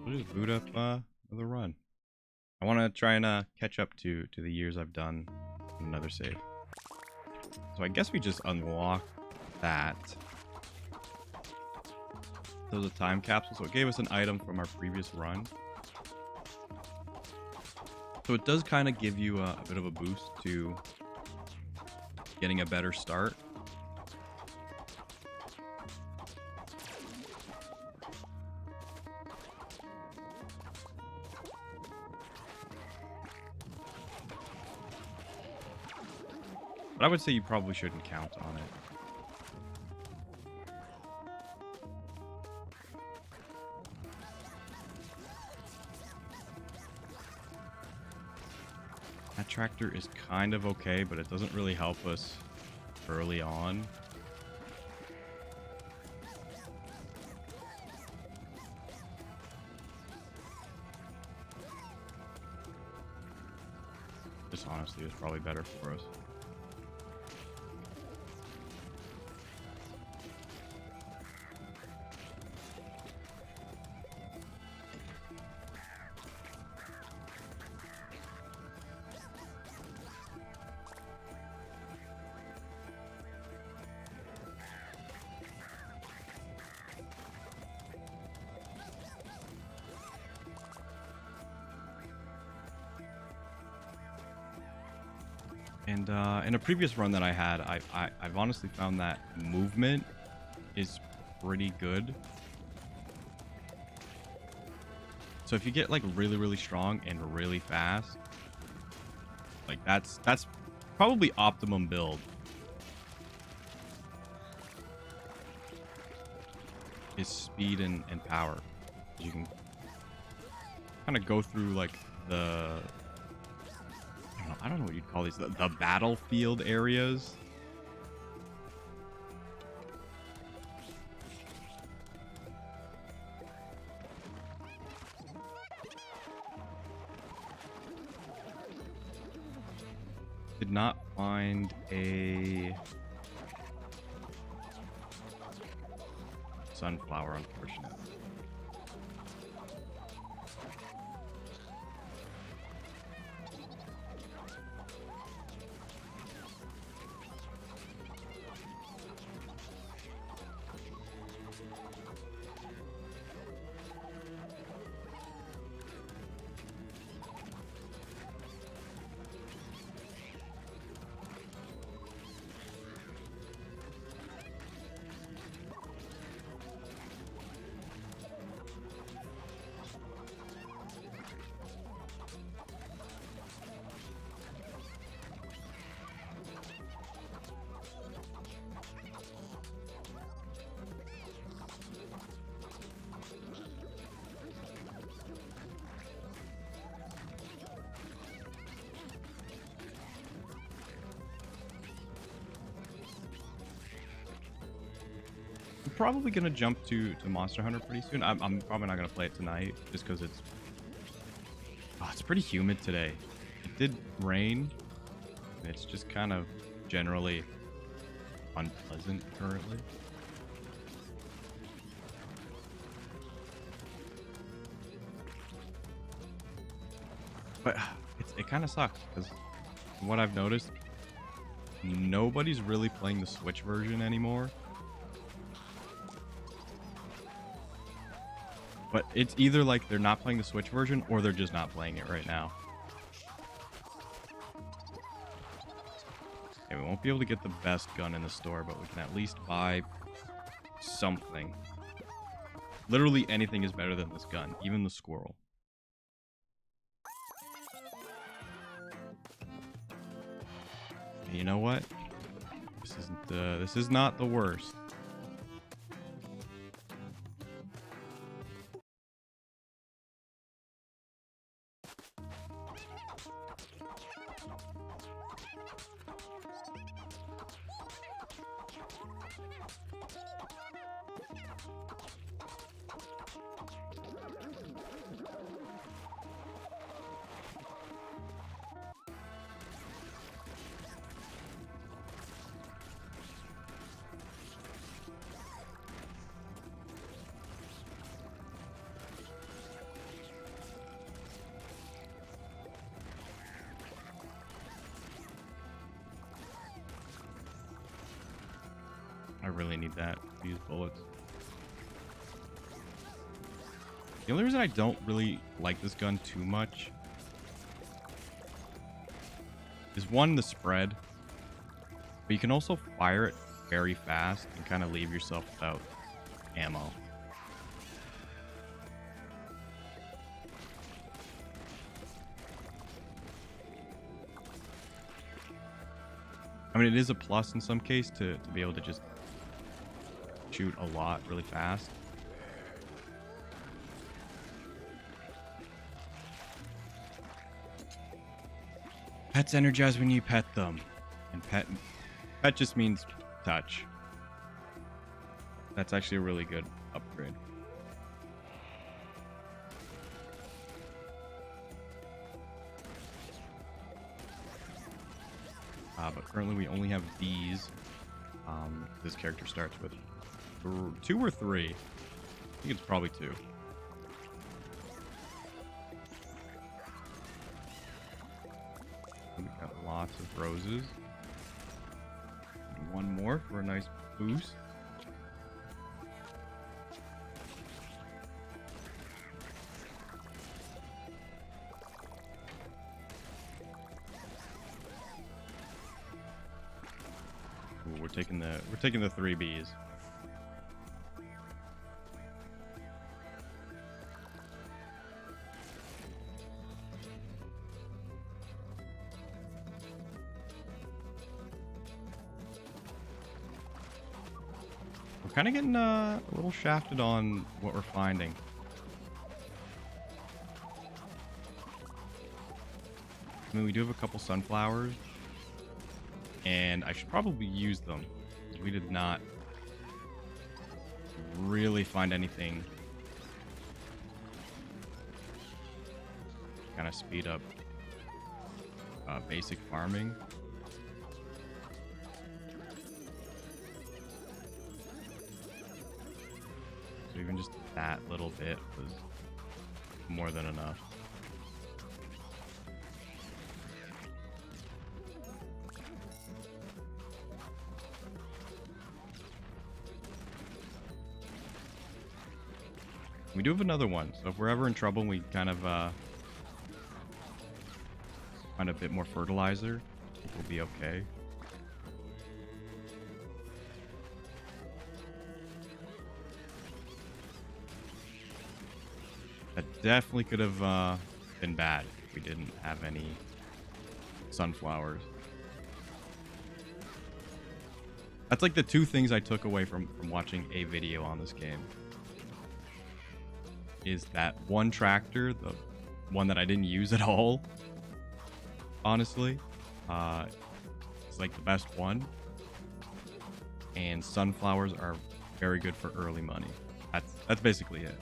we'll just boot up another run. I want to try and catch up to the years I've done in another save. So I guess we just unlock that. Those are time capsules. So it gave us an item from our previous run. So it does kind of give you a bit of a boost to getting a better start. But I would say you probably shouldn't count on it. That tractor is kind of okay, but it doesn't really help us early on. This honestly is probably better for us. And in a previous run that I had, I've honestly found that movement is pretty good. So if you get like really strong and really fast, like that's probably optimum build. Is speed and power. You can kind of go through like the I don't know what you'd call these, the battlefield areas. Did not find a sunflower, unfortunately. Probably gonna jump to Monster Hunter pretty soon. I'm probably not gonna play it tonight just because it's pretty humid today. It did rain. It's just kind of generally unpleasant currently. But it kind of sucks because what I've noticed, nobody's really playing the Switch version anymore. But it's either like they're not playing the Switch version or they're just not playing it right now. Okay, we won't be able to get the best gun in the store, but we can at least buy something. Literally anything is better than this gun, even the squirrel. And you know what? This is not the worst. really need that to use bullets. The only reason I don't really like this gun too much is one, the spread, but you can also fire it very fast and kind of leave yourself without ammo. I mean, it is a plus in some case to be able to just shoot a lot really fast. Pets energize when you pet them. And pet just means touch. That's actually a really good upgrade. But currently we only have these. This character starts with 2 or 3. I think it's probably 2. We've got lots of roses. And one more for a nice boost. Ooh, we're taking the 3 Bs. We're kind of getting a little shafted on what we're finding. I mean, we do have a couple sunflowers, and I should probably use them. We did not really find anything kind of speed up basic farming. So even just that little bit was more than enough. We do have another one, so if we're ever in trouble and we kind of find a bit more fertilizer, I think we'll be okay. That definitely could have been bad if we didn't have any sunflowers. That's like the 2 things I took away from watching a video on this game. Is that one tractor, the one that I didn't use at all, honestly, it's like the best one, and sunflowers are very good for early money. That's basically it.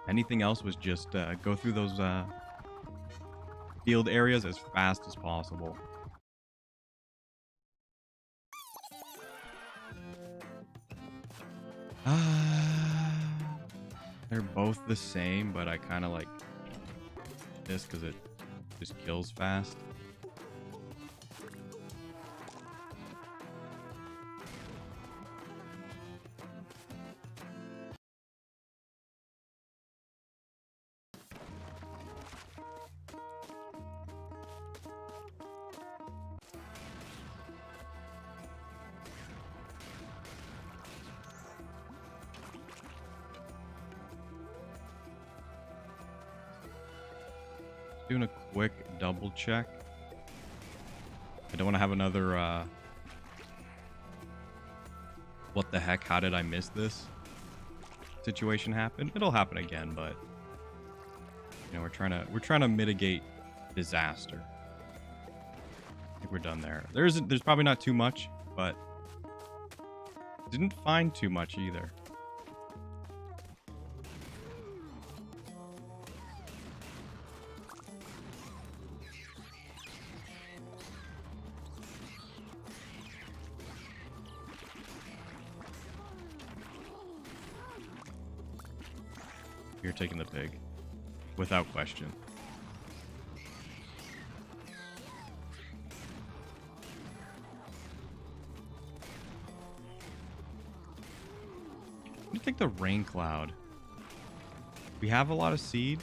Anything else was just go through those field areas as fast as possible. They're both the same, but I kind of like this because it just kills fast. Doing a quick double check. I don't want to have another what the heck, how did I miss this situation happen. It'll happen again, but you know, we're trying to mitigate disaster. I think we're done there. There's probably not too much, but didn't find too much either. You're taking the pig, without question. gonna take the rain cloud. We have a lot of seed.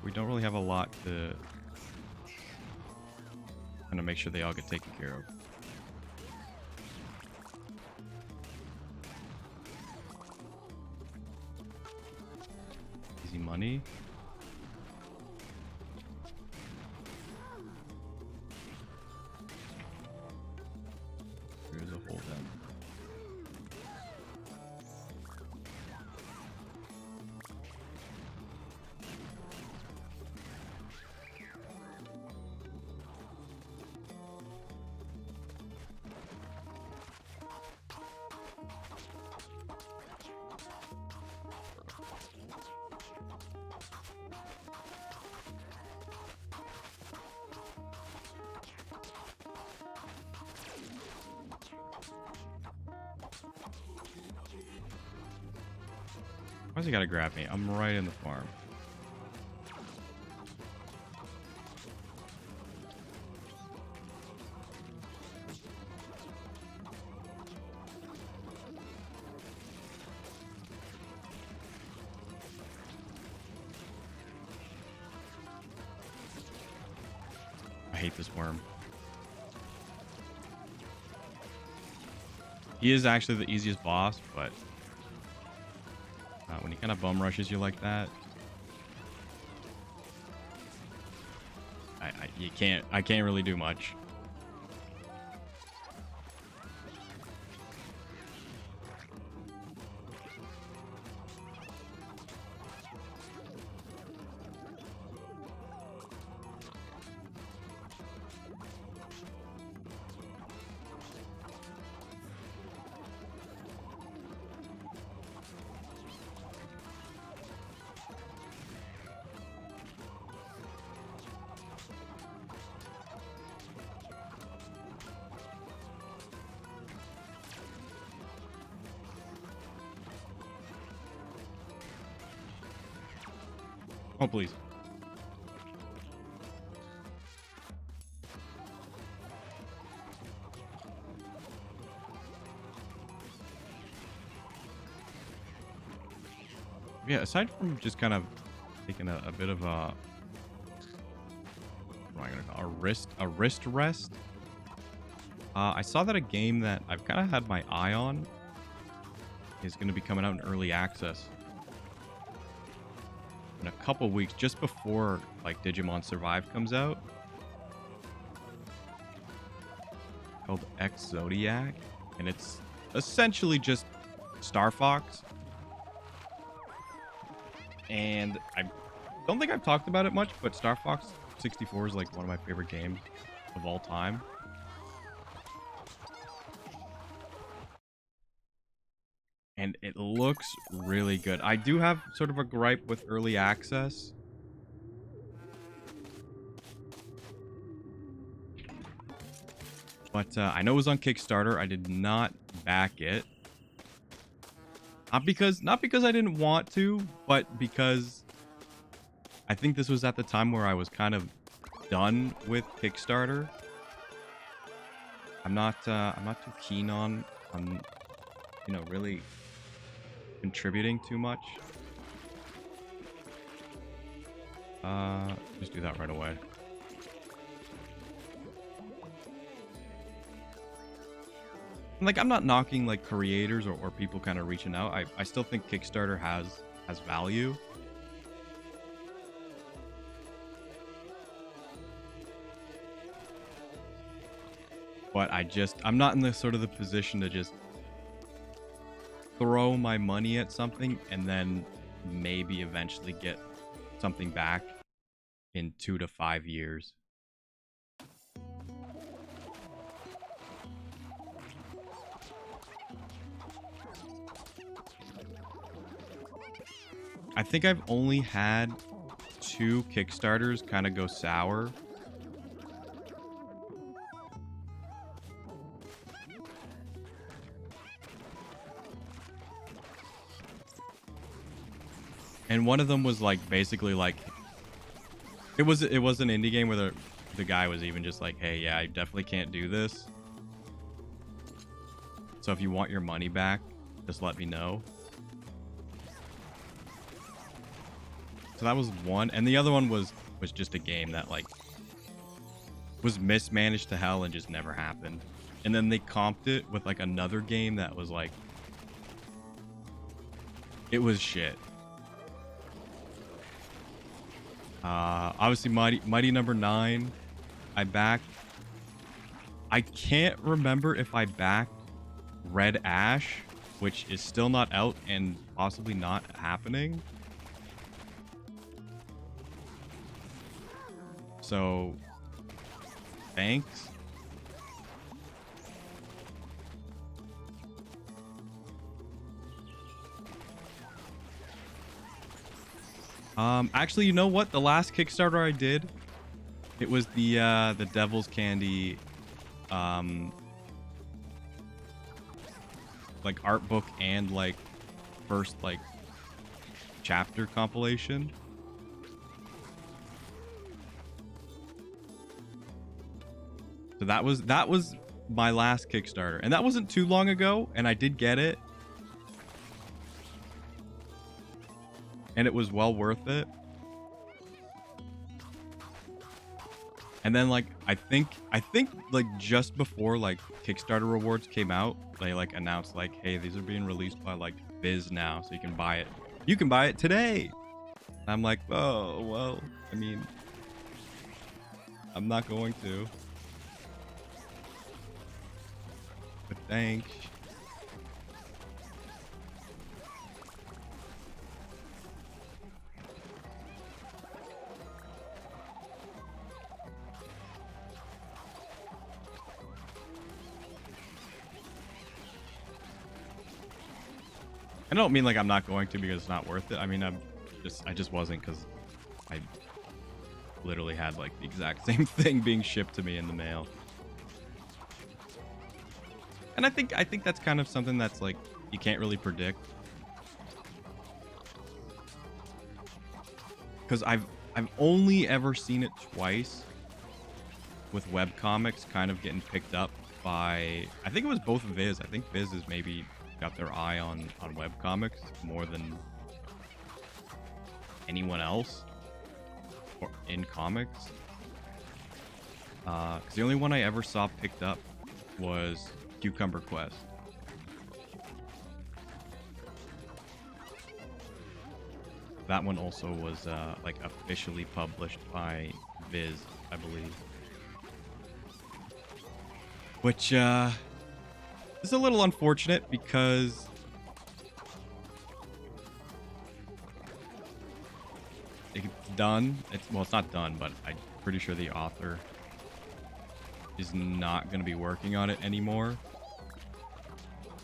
We don't really have a lot to kind of make sure they all get taken care of. Easy money. Here's a hold down. Why's he gotta grab me? I'm right in the farm. I hate this worm. He is actually the easiest boss, but when he kind of bum rushes you like that, I can't really do much. Oh, please. Yeah, aside from just kind of taking a bit of a, what am I gonna call a wrist rest. I saw that a game that I've kind of had my eye on is going to be coming out in early access in a couple weeks, just before like Digimon Survive comes out, called X Zodiac, and it's essentially just Star Fox. And I don't think I've talked about it much, but Star Fox 64 is like one of my favorite games of all time. And it looks really good. I do have sort of a gripe with early access. But I know it was on Kickstarter. I did not back it. Not because I didn't want to, but because I think this was at the time where I was kind of done with Kickstarter. I'm not too keen on you know, really contributing too much. Just do that right away. Like, I'm not knocking like creators or people kind of reaching out. I still think Kickstarter has value. But I'm not in the sort of the position to just throw my money at something and then maybe eventually get something back in 2 to 5 years. I think I've only had 2 Kickstarters kind of go sour. And one of them was like basically like it was an indie game where the guy was even just like, hey, yeah, I definitely can't do this. So if you want your money back, just let me know. So that was one. And the other one was just a game that like was mismanaged to hell and just never happened. And then they comped it with like another game that was like, it was shit. Obviously Mighty number 9 I backed. I can't remember if I backed Red Ash, which is still not out and possibly not happening. So thanks. Actually, you know what? The last Kickstarter I did, it was the Devil's Candy, like art book and like first like chapter compilation. So that was my last Kickstarter, and that wasn't too long ago, and I did get it. And it was well worth it. And then like I think like just before like Kickstarter rewards came out, they like announced like, hey, these are being released by like Viz now, so you can buy it. You can buy it today. And I'm like, oh well, I mean, I'm not going to. But thanks. I don't mean like I'm not going to because it's not worth it. I mean, I just wasn't, because I literally had like the exact same thing being shipped to me in the mail. And I think that's kind of something that's like you can't really predict. Because I've only ever seen it twice with webcomics kind of getting picked up by, I think it was both Viz. I think Viz has maybe got their eye on webcomics more than anyone else or in comics. Because the only one I ever saw picked up was Cucumber Quest. That one also was like officially published by Viz, I believe. Which is a little unfortunate because it's done. Well, it's not done, but I'm pretty sure the author is not going to be working on it anymore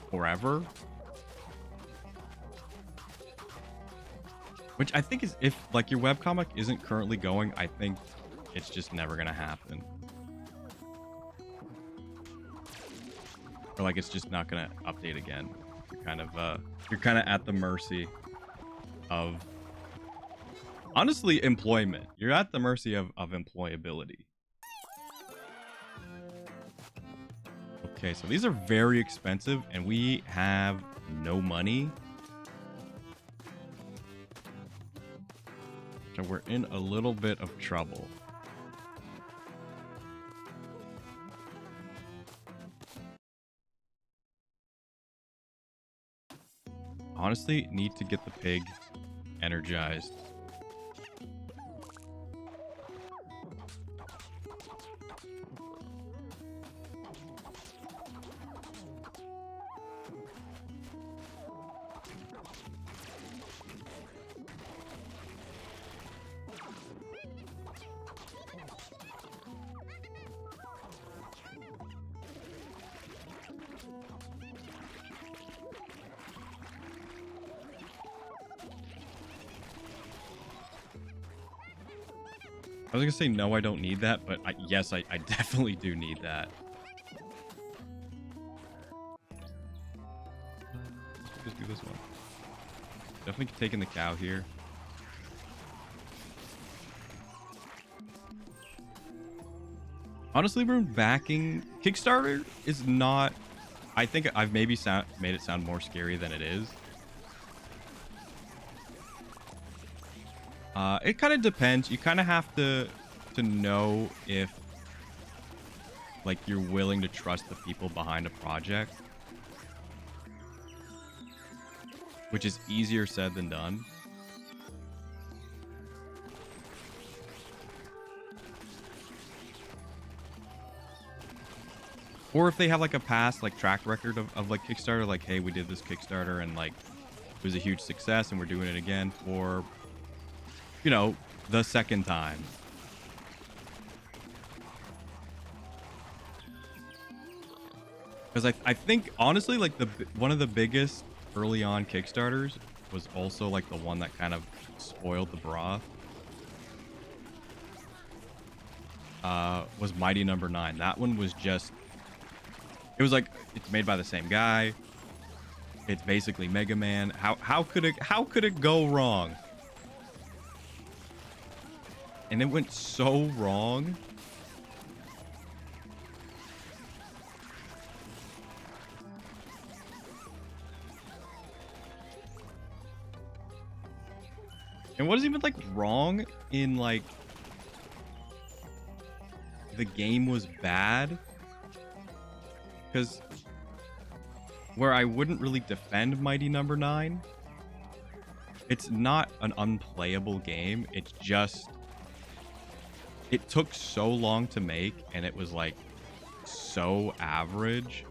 forever. Which I think is, if like your webcomic isn't currently going, I think it's just never going to happen. Or like it's just not going to update again. You're kind of at the mercy of, honestly, employment. You're at the mercy of employability. Okay, so these are very expensive and we have no money. So we're in a little bit of trouble. Honestly, need to get the pig energized. I was gonna say no, I don't need that, but yes, I definitely do need that. Let's just do this one. Definitely taking the cow here. Honestly, we're backing Kickstarter is not. I think I've maybe made it sound more scary than it is. It kind of depends. You kind of have to know if like you're willing to trust the people behind a project, which is easier said than done. Or if they have like a past like track record of like Kickstarter, like, hey, we did this Kickstarter and like it was a huge success and we're doing it again for, you know, the second time. Because I think honestly, like one of the biggest early on Kickstarters was also like the one that kind of spoiled the broth. Was Mighty Number 9. That one was just, it was like, it's made by the same guy. It's basically Mega Man. How could it go wrong? And it went so wrong. And what is even like wrong in like the game was bad? Because where I wouldn't really defend Mighty Number 9, it's not an unplayable game. It's just, it took so long to make and it was like so average.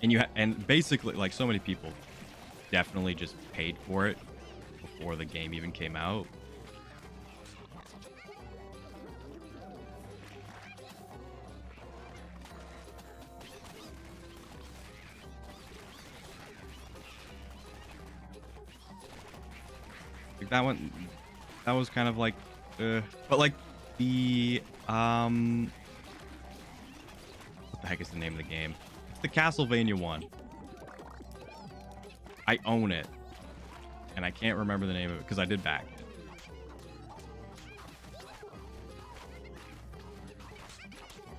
And and basically like so many people definitely just paid for it before the game even came out. Like that was kind of like, but like the what the heck is the name of the game? It's the Castlevania one. I own it, and I can't remember the name of it because I did back it.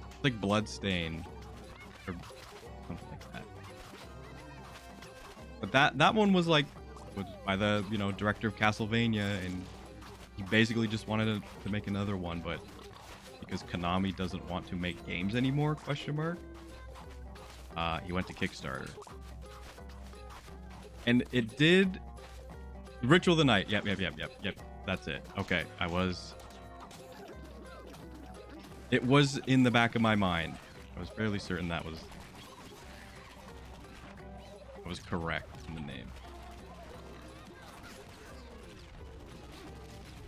It's like Bloodstain or something like that. But that one was like by the, you know, director of Castlevania, and he basically just wanted to make another one, but because Konami doesn't want to make games anymore, question mark, he went to Kickstarter. And it did Ritual of the Night. Yep. That's it. Okay. It was in the back of my mind. I was fairly certain I was correct in the name.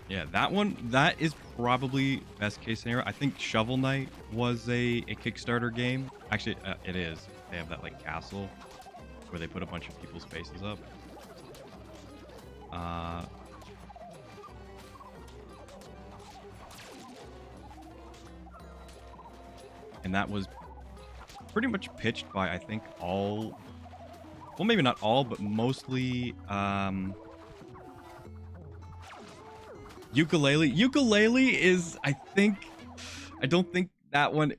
Yeah, that one, that is probably best case scenario. I think Shovel Knight was a Kickstarter game. Actually, it is. They have that like castle where they put a bunch of people's faces up. And that was pretty much pitched by, I think, well, maybe not all, but mostly Ukulele. Ukulele is, I don't think that one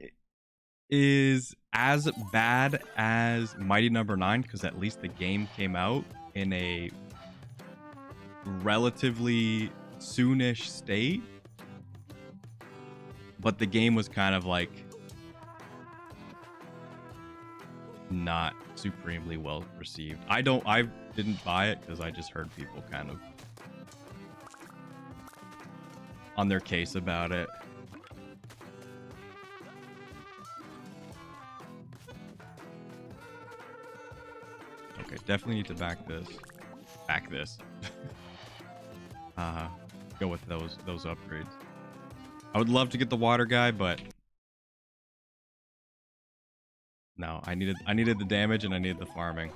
is as bad as Mighty Number 9, because at least the game came out in a relatively soonish state. But the game was kind of like not supremely well received. I didn't buy it because I just heard people kind of on their case about it. Okay, definitely need to back this. Go with those upgrades. I would love to get the water guy, but no, I needed the damage and I needed the farming.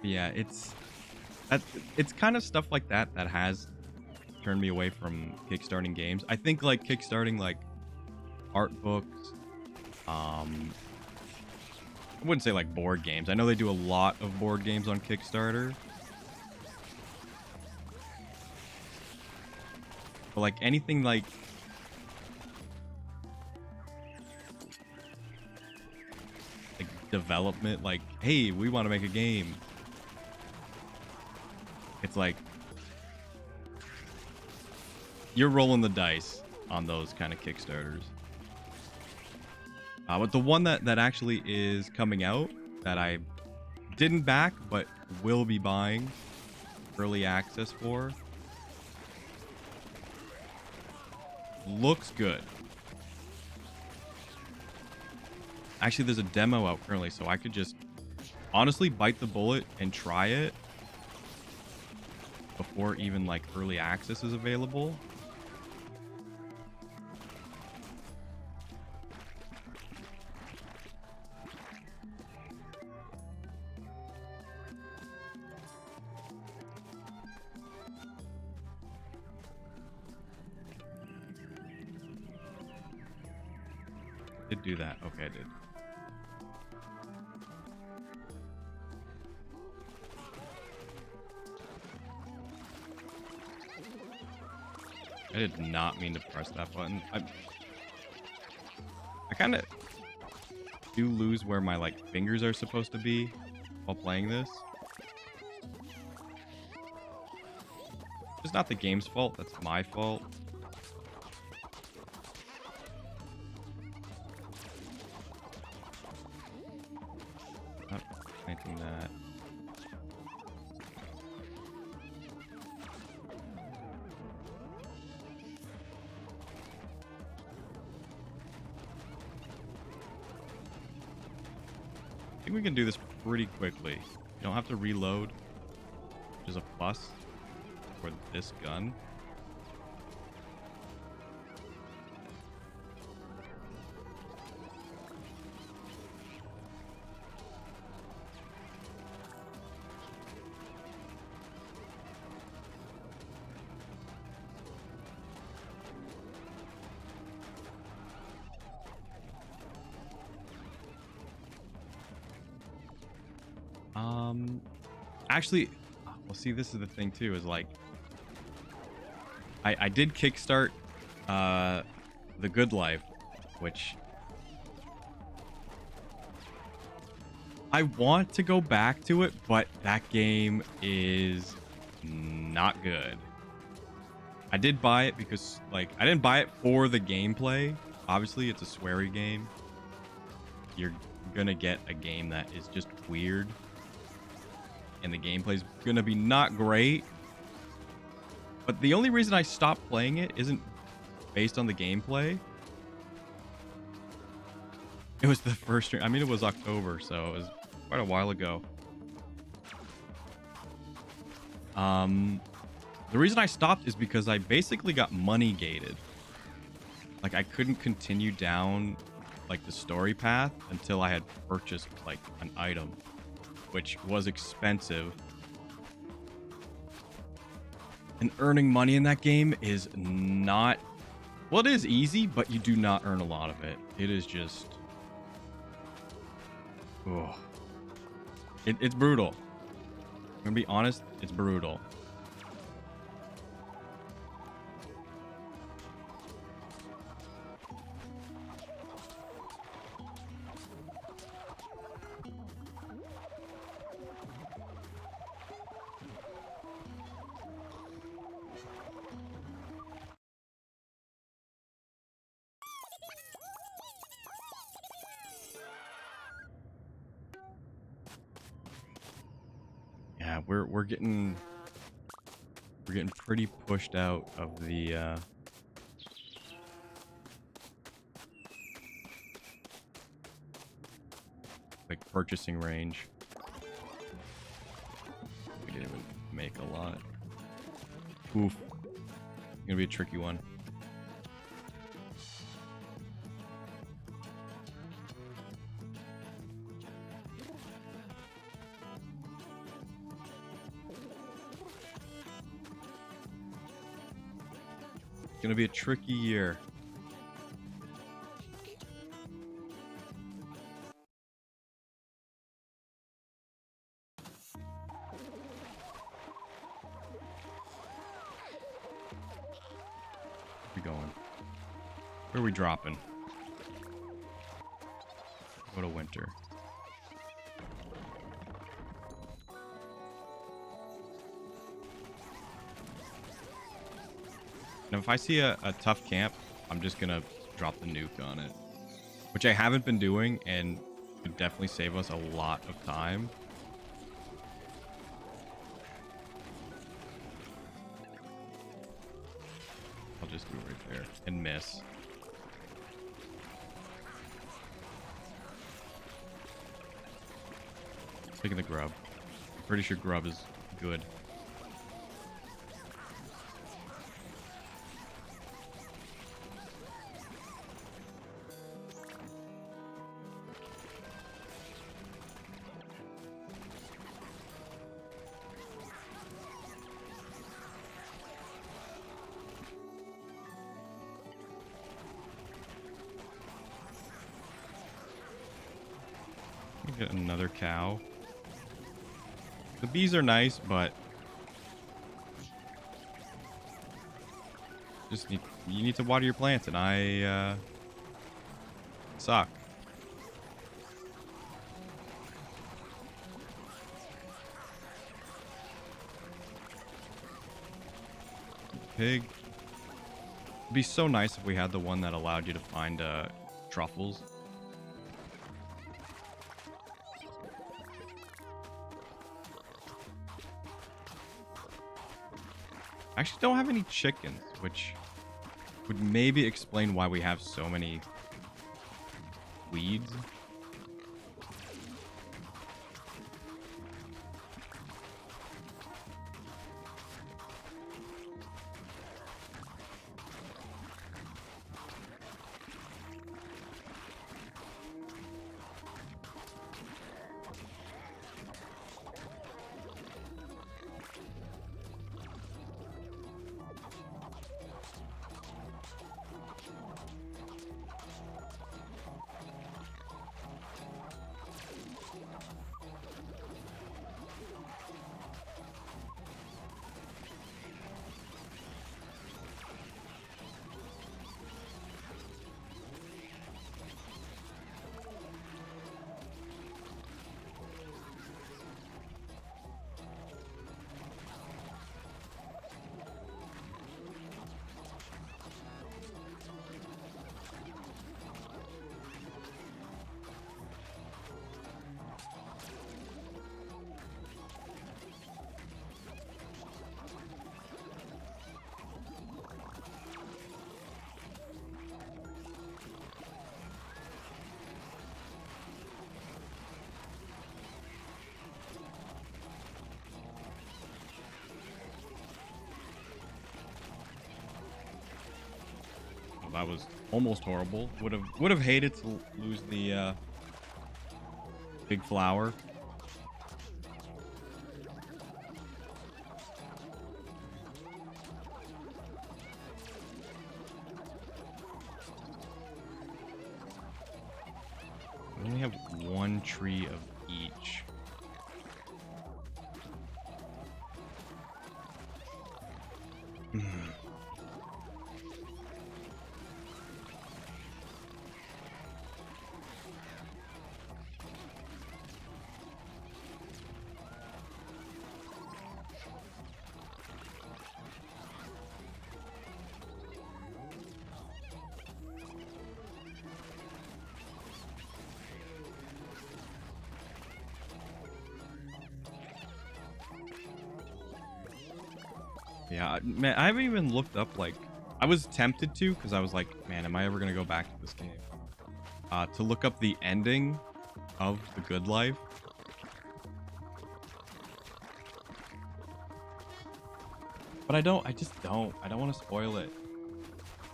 Yeah, that it's kind of stuff like that that has turned me away from kickstarting games. I think like kickstarting like art books, um I wouldn't say like board games. I know they do a lot of board games on Kickstarter. But like anything like development, like, hey, we want to make a game. It's like you're rolling the dice on those kind of Kickstarters. But the one that actually is coming out that I didn't back but will be buying early access for looks good. Actually, there's a demo out currently, so I could just honestly bite the bullet and try it before even like early access is available. Did do that. Okay, I did. I did not mean to press that button. I kind of do lose where my like fingers are supposed to be while playing this. It's not the game's fault. That's my fault. Not planting that. I think we can do this pretty quickly. You don't have to reload, which is a plus for this gun. Actually, well, see, this is the thing too, is like, I did kickstart The Good Life, which I want to go back to it, but that game is not good. I did buy it because, like, I didn't buy it for the gameplay. Obviously, it's a sweary game. You're gonna get a game that is just weird. And the gameplay's gonna be not great. But the only reason I stopped playing it isn't based on the gameplay. It was the first stream. I mean, it was October, so it was quite a while ago. The reason I stopped is because I basically got money gated. Like, I couldn't continue down like the story path until I had purchased like an item, which was expensive. And earning money in that game is not, well, it is easy, but you do not earn a lot of it. It is just, oh, it's brutal. I'm gonna be honest, it's brutal. Yeah, we're getting pretty pushed out of the like purchasing range. We didn't even make a lot. Oof. Gonna be a tricky one. gonna be a tricky year. Where we going? Where are we dropping? Go to winter. Now, if I see a tough camp, I'm just gonna drop the nuke on it, which I haven't been doing, and could definitely save us a lot of time. I'll just do it right there and miss. Taking the grub. I'm pretty sure grub is good. Get another cow. The bees are nice, but you need to water your plants, and I suck. Pig. It'd be so nice if we had the one that allowed you to find truffles. I actually don't have any chickens, which would maybe explain why we have so many weeds. That was almost horrible. Would have hated to lose the big flower. We only have one tree of each. Yeah, man, I haven't even looked up, like, I was tempted to, because I was like, man, am I ever going to go back to this game? To look up the ending of The Good Life. But I just don't. I don't want to spoil it.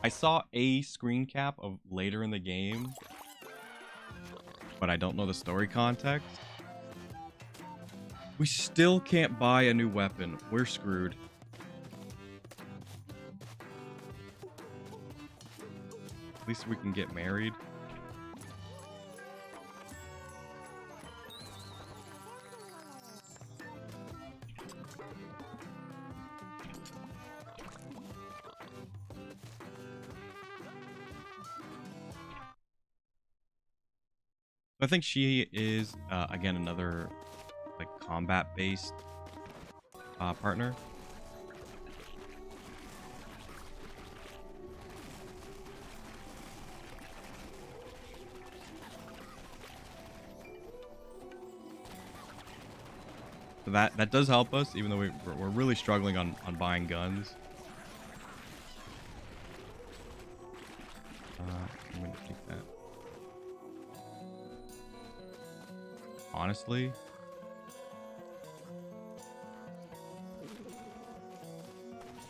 I saw a screen cap of later in the game, but I don't know the story context. We still can't buy a new weapon. We're screwed. At least we can get married. I think she is, again, another like combat-based partner. So that does help us, even though we're really struggling on buying guns. I'm gonna take that. Honestly,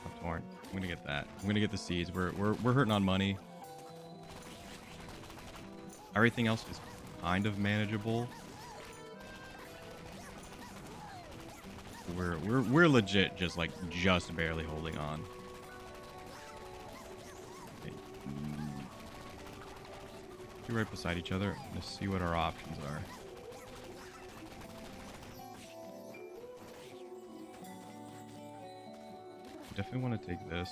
I'm torn. I'm gonna get that. I'm gonna get the seeds. We're hurting on money. Everything else is kind of manageable. We're legit just barely holding on. Okay. Be right beside each other. Let's see what our options are. Definitely want to take this.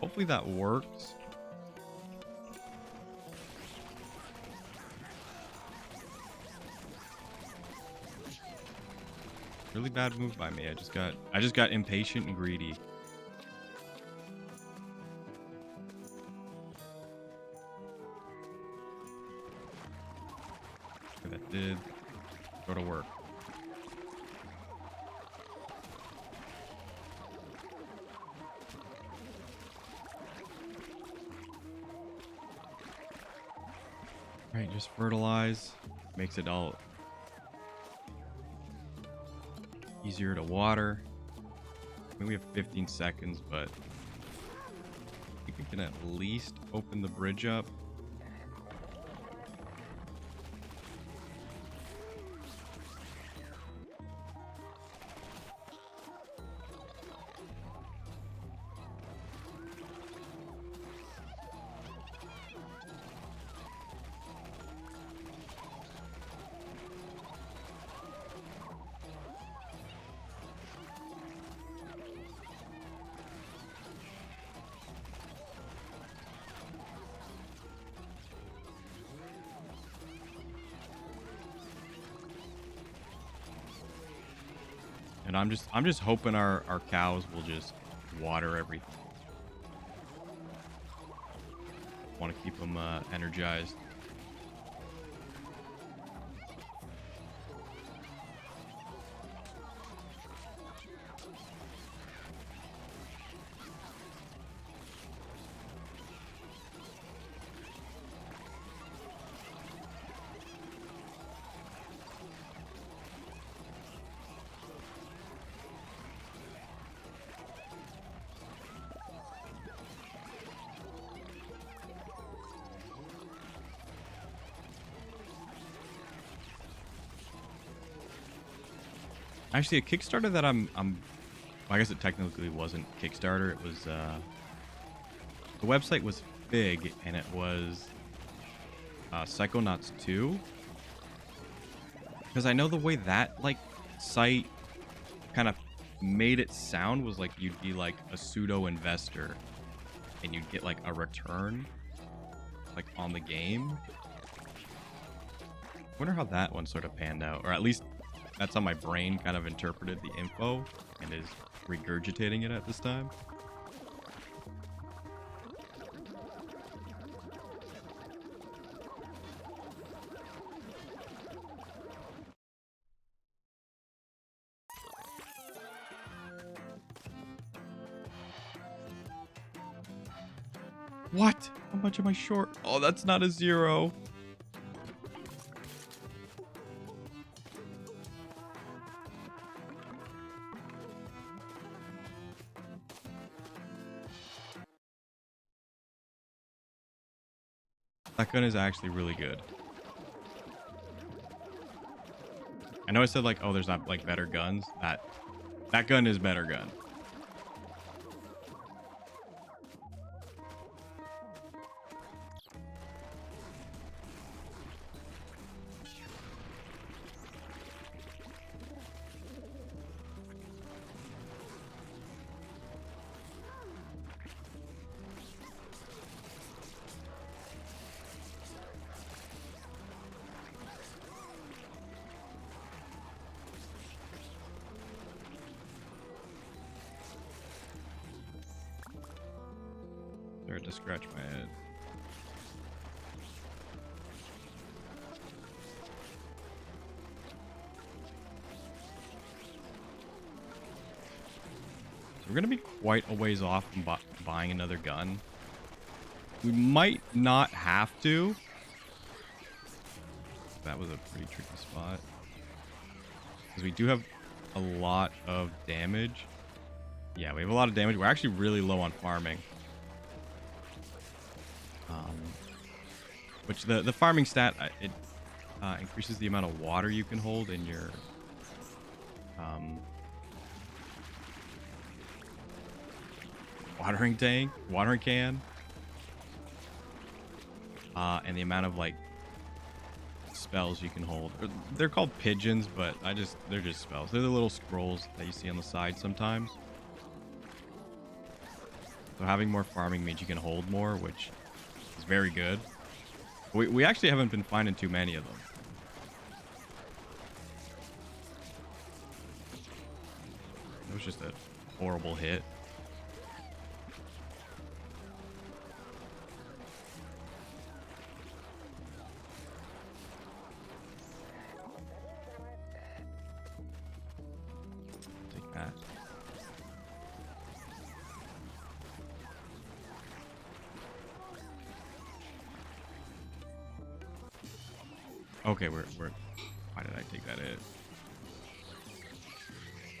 Hopefully that works. Really bad move by me. I just got impatient and greedy. That did go to work. Right, just fertilize. Makes it all easier to water. I mean, we have 15 seconds, but I think we can at least open the bridge up. And I'm just hoping our cows will just water everything. Want to keep them energized. Actually, a Kickstarter that well, I guess it technically wasn't Kickstarter. It was the website was big, and it was Psychonauts 2. Because I know the way that site kind of made it sound was like you'd be like a pseudo investor, and you'd get like a return on the game. I wonder how that one sort of panned out, or at least that's how my brain kind of interpreted the info and is regurgitating it at this time. What? How much am I short? Oh, that's not a 0. That gun is actually really good. I know I said like, oh, there's not like better guns. That gun is better gun. Started to scratch my head. So we're gonna be quite a ways off from buying another gun. We might not have to. That was a pretty tricky spot. Because we do have a lot of damage. Yeah, we have a lot of damage. We're actually really low on farming. Which the farming stat, it increases the amount of water you can hold in your watering can, and the amount of like spells you can hold. They're called pigeons, but they're just spells. They're the little scrolls that you see on the side sometimes. So having more farming means you can hold more, which is very good. We actually haven't been finding too many of them. It was just a horrible hit. Take that. Okay, we're why did I take that hit?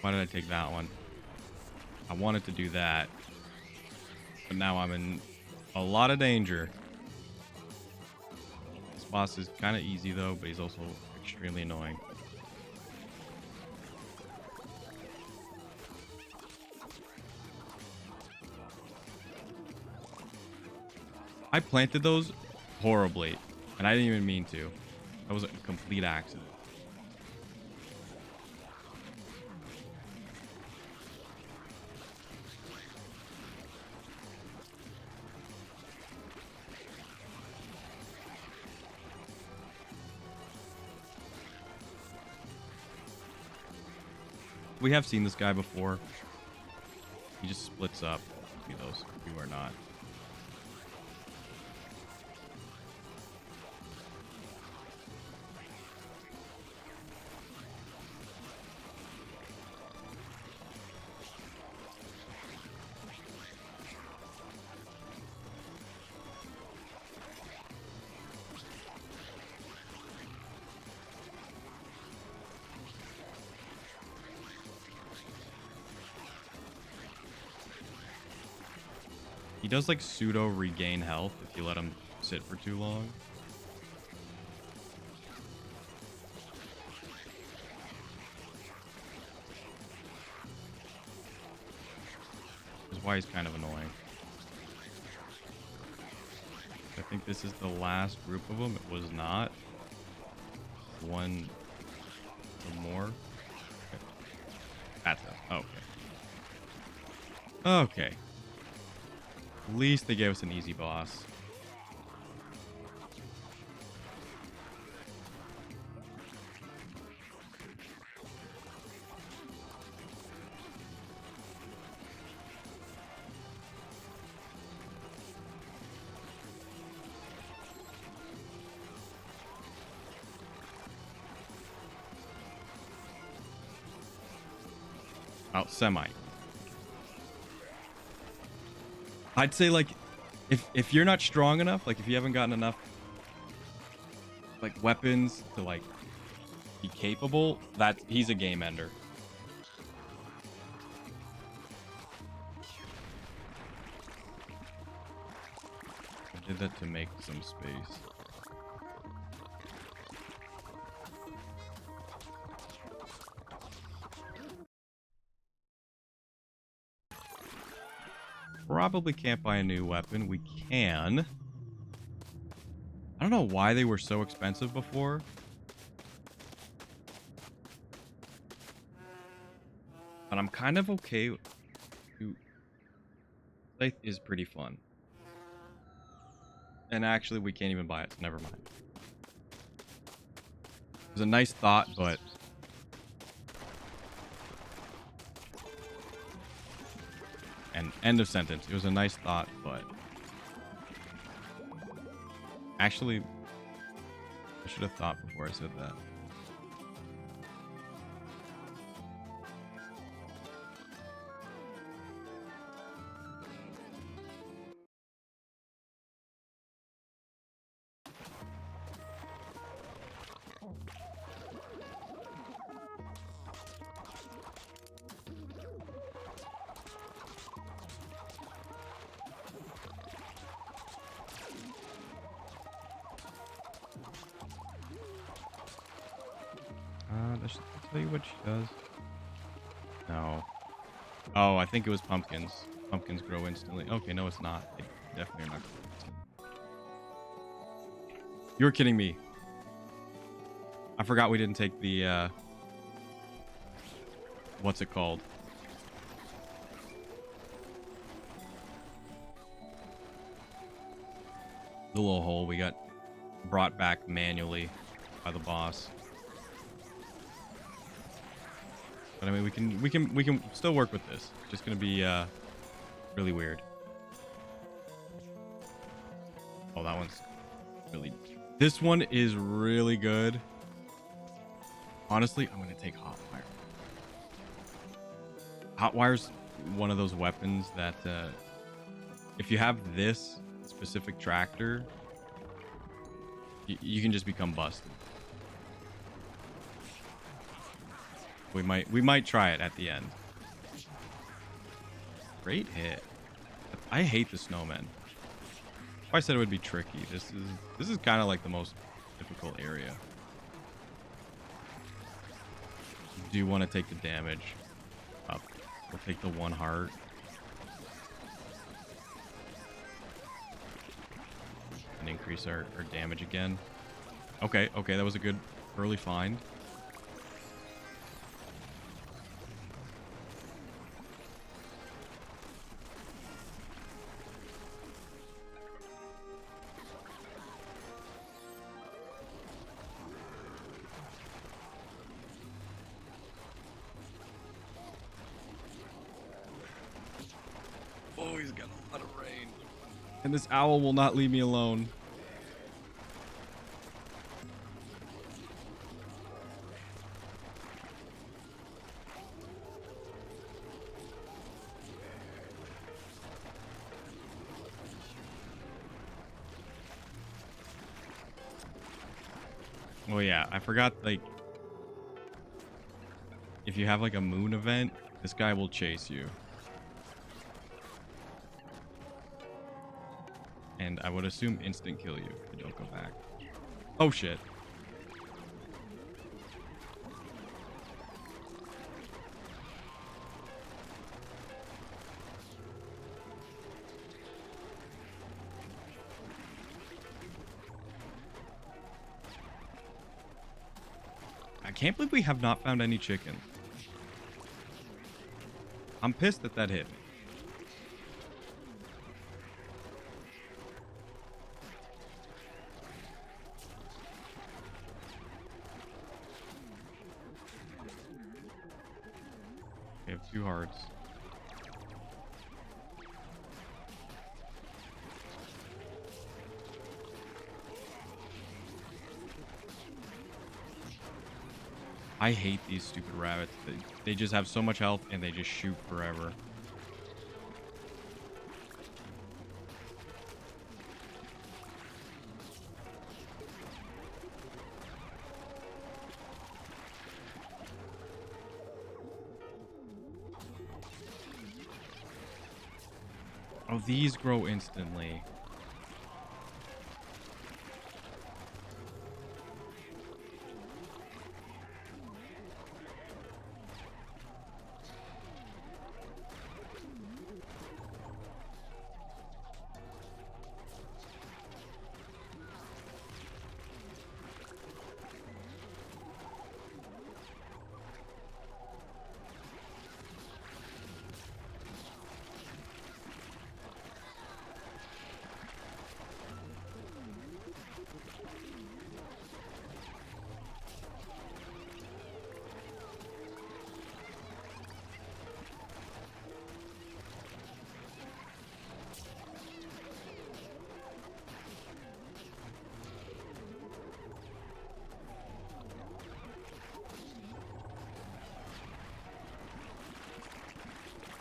Why did I take that one? I wanted to do that, but now I'm in a lot of danger. This boss is kind of easy though, but he's also extremely annoying. I planted those horribly, and I didn't even mean to. That was a complete accident. We have seen this guy before. He just splits up. See those? You are not. He does like pseudo regain health if you let him sit for too long. Which is why he's kind of annoying. I think this is the last group of them. It was not. One more. Okay. That's it. Okay. Okay. At least they gave us an easy boss. Oh, semi. I'd say like if you're not strong enough, like if you haven't gotten enough like weapons to like be capable, that he's a game ender. I did that to make some space. probably can't buy a new weapon. We can. I don't know why they were so expensive before. But I'm kind of okay. Scythe is pretty fun. And actually, we can't even buy it, so never mind. It was a nice thought, but... And end of sentence. It was a nice thought, but... Actually, I should have thought before I said that. I'll tell you what she does. No. Oh, I think it was pumpkins. Pumpkins grow instantly. Okay, no, it's not. They definitely are not growing instantly. You're kidding me. I forgot we didn't take the, what's it called? The little hole we got brought back manually by the boss. But I mean, we can still work with this. It's just gonna be really weird. Oh, that one's really. This one is really good. Honestly, I'm gonna take Hotwire. Hotwire's one of those weapons that if you have this specific tractor, you can just become busted. We might try it at the end. Great hit. I hate the snowmen. If I said it would be tricky, this is kind of like the most difficult area. Do you want to take the damage up? We'll take the 1 heart. And increase our damage again. Okay, that was a good early find. Oh, he's got a lot of rain. And this owl will not leave me alone. Oh yeah, I forgot, like, if you have like a moon event, this guy will chase you. And I would assume instant kill you if you don't go back. Oh shit. I can't believe we have not found any chicken. I'm pissed that hit me. We have 2 hearts. I hate these stupid rabbits. They just have so much health and they just shoot forever. Oh, these grow instantly.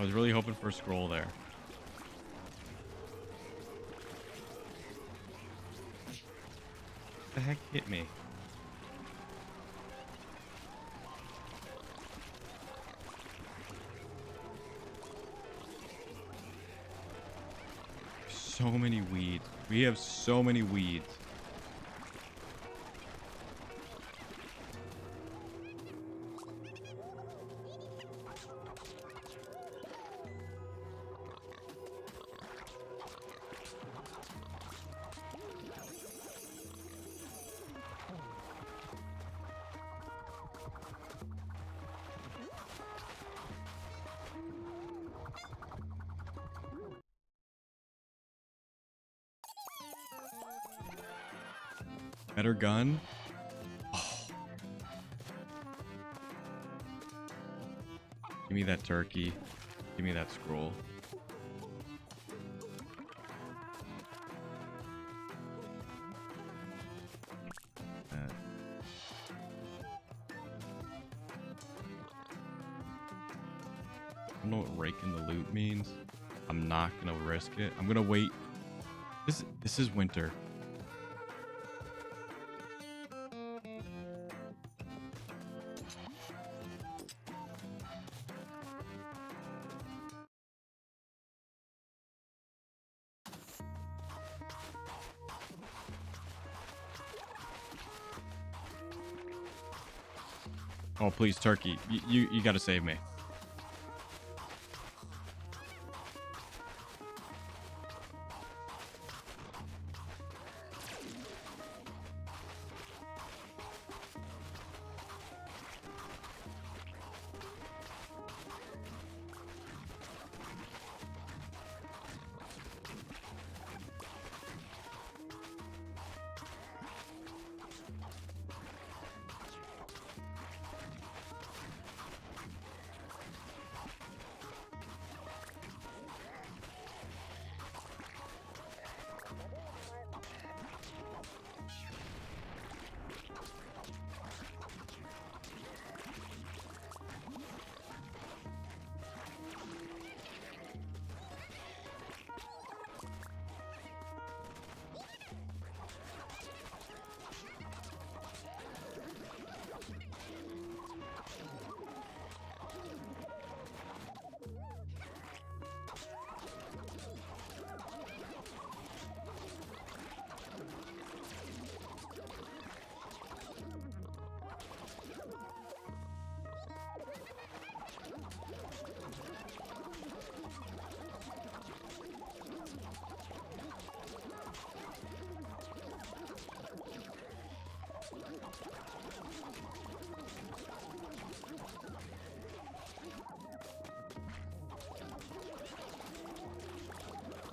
I was really hoping for a scroll there. What the heck hit me? So many weeds. We have so many weeds. Better gun? Oh. Give me that turkey. Give me that scroll. I don't know what raking the loot means. I'm not gonna risk it. I'm gonna wait. This is winter. Oh, please, turkey. You gotta save me.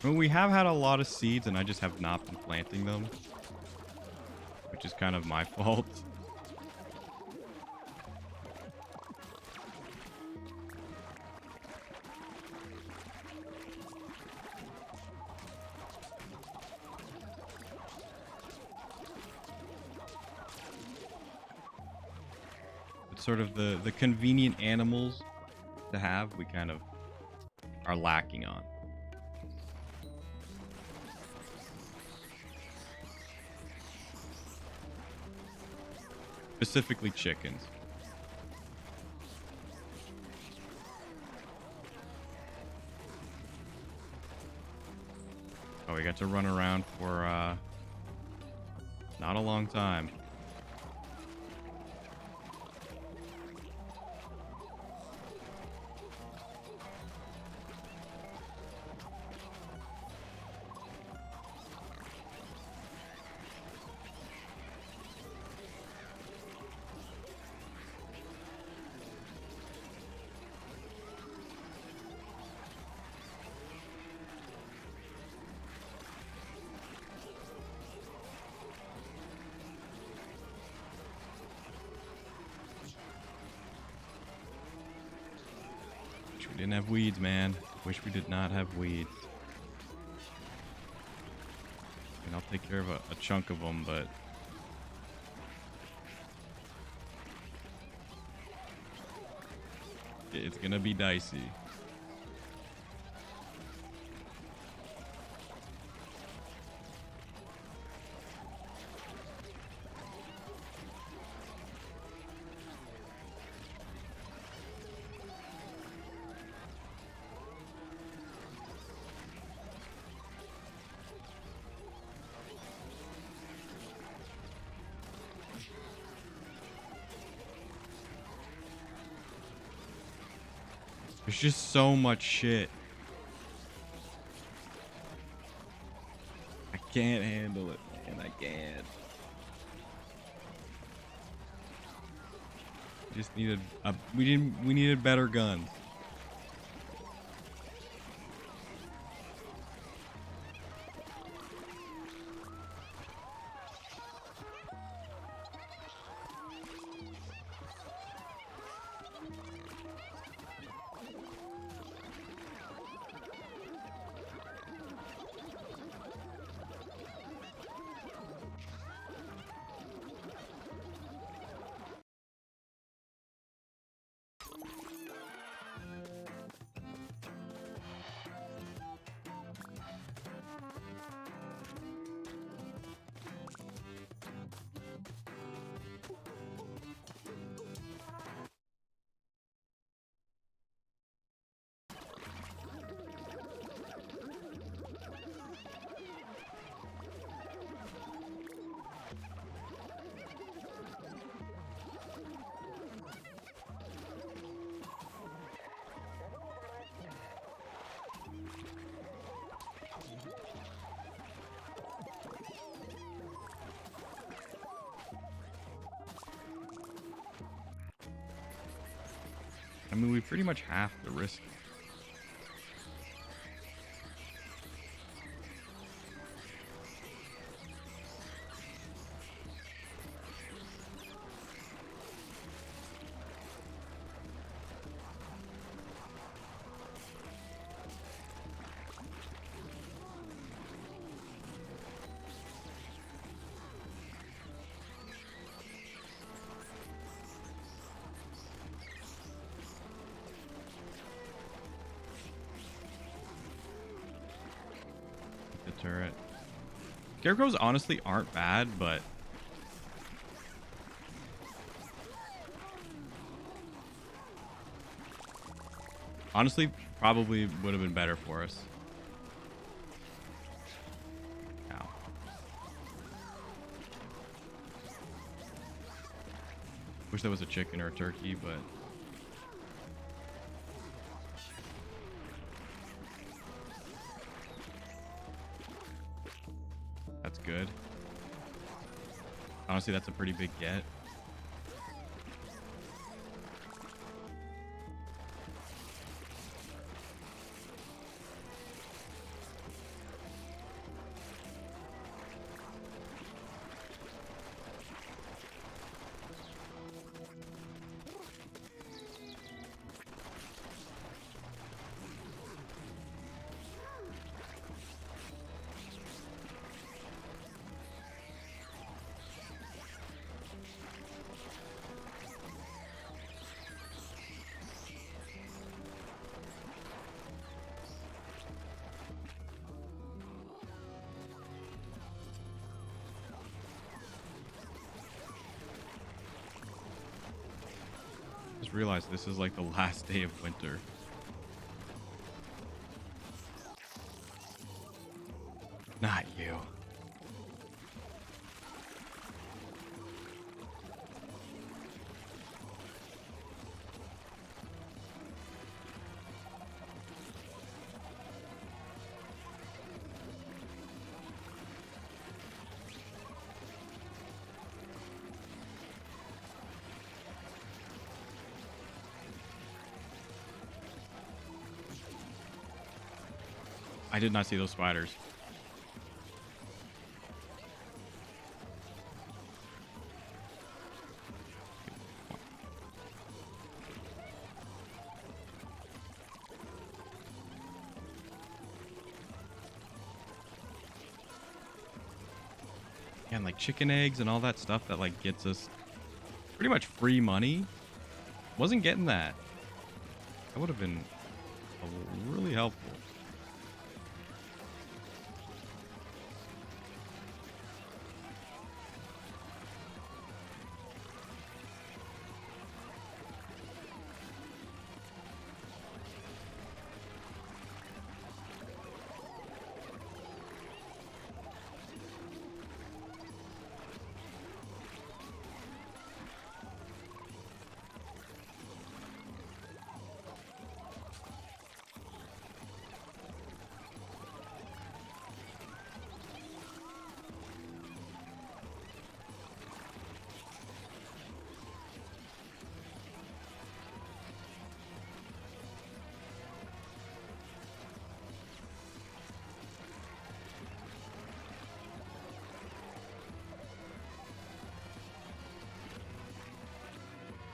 I mean, we have had a lot of seeds, and I just have not been planting them, which is kind of my fault. It's sort of the convenient animals to have, we kind of are lacking on. Specifically chickens. Oh, we got to run around for not a long time. Wish we didn't have weeds, man. Wish we did not have weeds. And I'll take care of a chunk of them, but it's gonna be dicey. There's just so much shit. I can't handle it, man. I can't. Just needed we needed better guns. I mean, we pretty much have to risk it. The turret. Scarecrows honestly aren't bad, but honestly probably would have been better for us. Ow. Wish there was a chicken or a turkey, but that's good. Honestly, that's a pretty big get. Just realized this is like the last day of winter. Not you. I did not see those spiders. Yeah, and like chicken eggs and all that stuff that like gets us pretty much free money. Wasn't getting that. That would have been really helpful.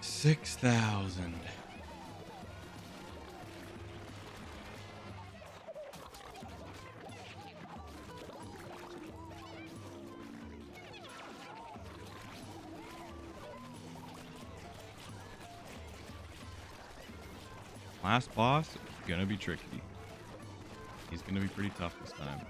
6,000. Last boss, gonna be tricky. He's gonna be pretty tough this time.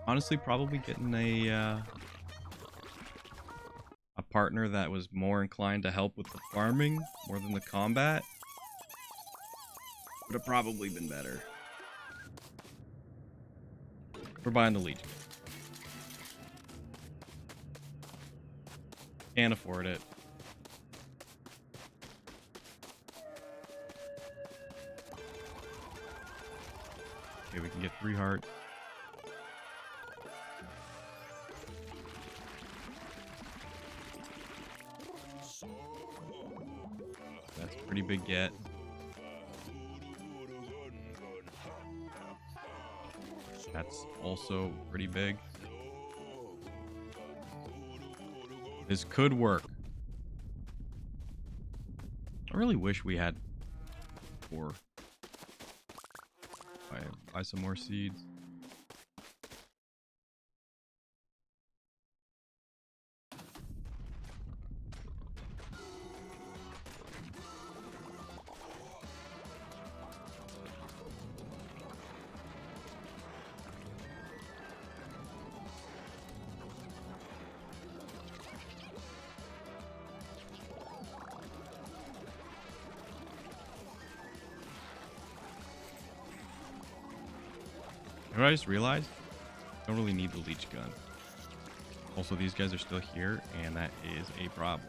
Honestly, probably getting a partner that was more inclined to help with the farming more than the combat would have probably been better. We're buying the Legion. Can't afford it. Okay, we can get 3 hearts. That's a pretty big get. That's also pretty big. This could work. I really wish we had 4. Buy some more seeds. You know what I just realized? I don't really need the leech gun. Also, these guys are still here, and that is a problem.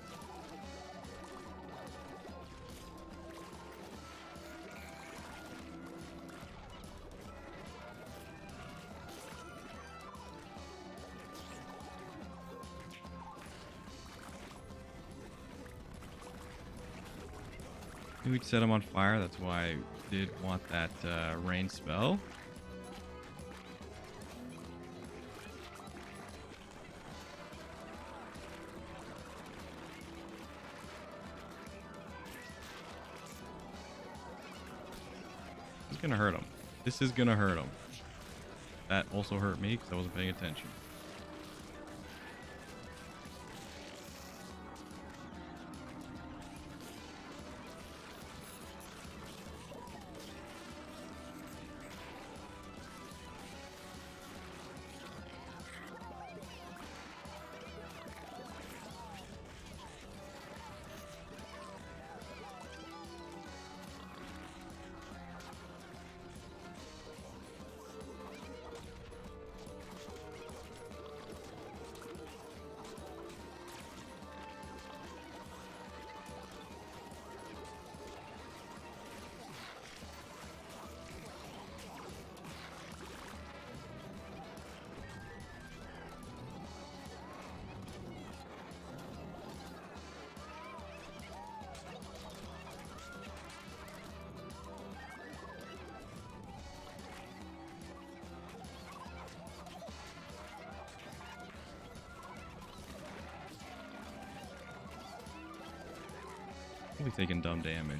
We'd set him on fire. That's why I did want that rain spell. It's gonna hurt him. This is gonna hurt him. That also hurt me because I wasn't paying attention. Probably taking dumb damage.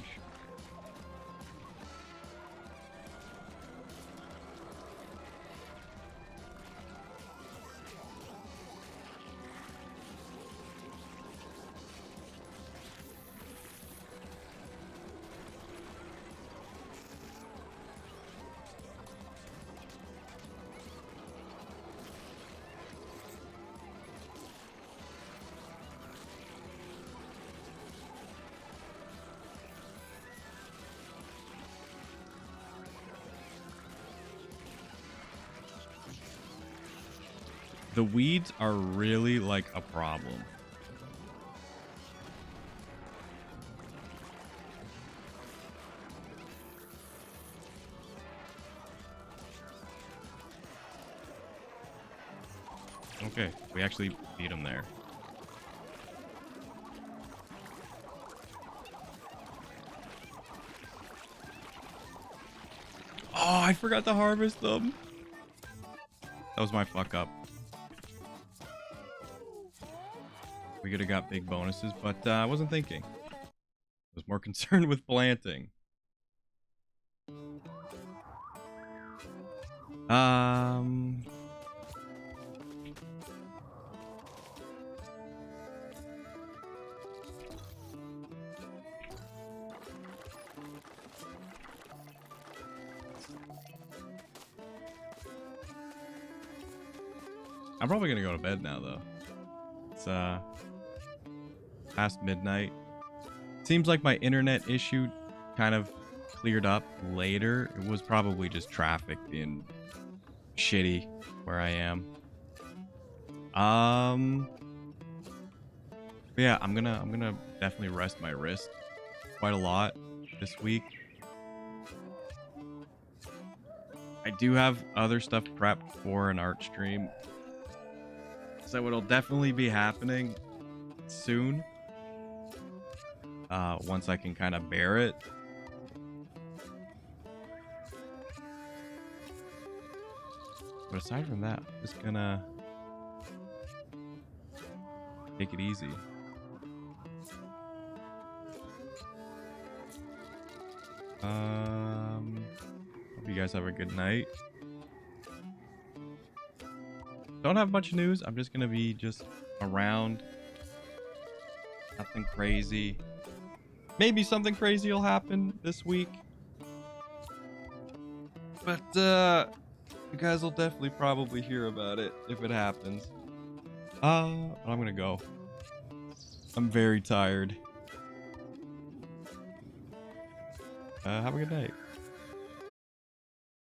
The weeds are really like a problem. Okay, we actually beat him there. Oh, I forgot to harvest them. That was my fuck up. We could have got big bonuses, but I wasn't thinking. I was more concerned with planting. Um... I'm probably gonna go to bed now, though. It's past midnight. Seems like my internet issue kind of cleared up later. It was probably just traffic being shitty where I am. Yeah, I'm gonna definitely rest my wrist quite a lot this week. I do have other stuff prepped for an art stream, so it'll definitely be happening soon. Once I can kind of bear it. But aside from that, I'm just gonna take it easy. Hope you guys have a good night. Don't have much news. I'm just gonna be just around. Nothing crazy. Maybe something crazy will happen this week. But you guys will definitely probably hear about it if it happens. I'm gonna go. I'm very tired. Have a good night.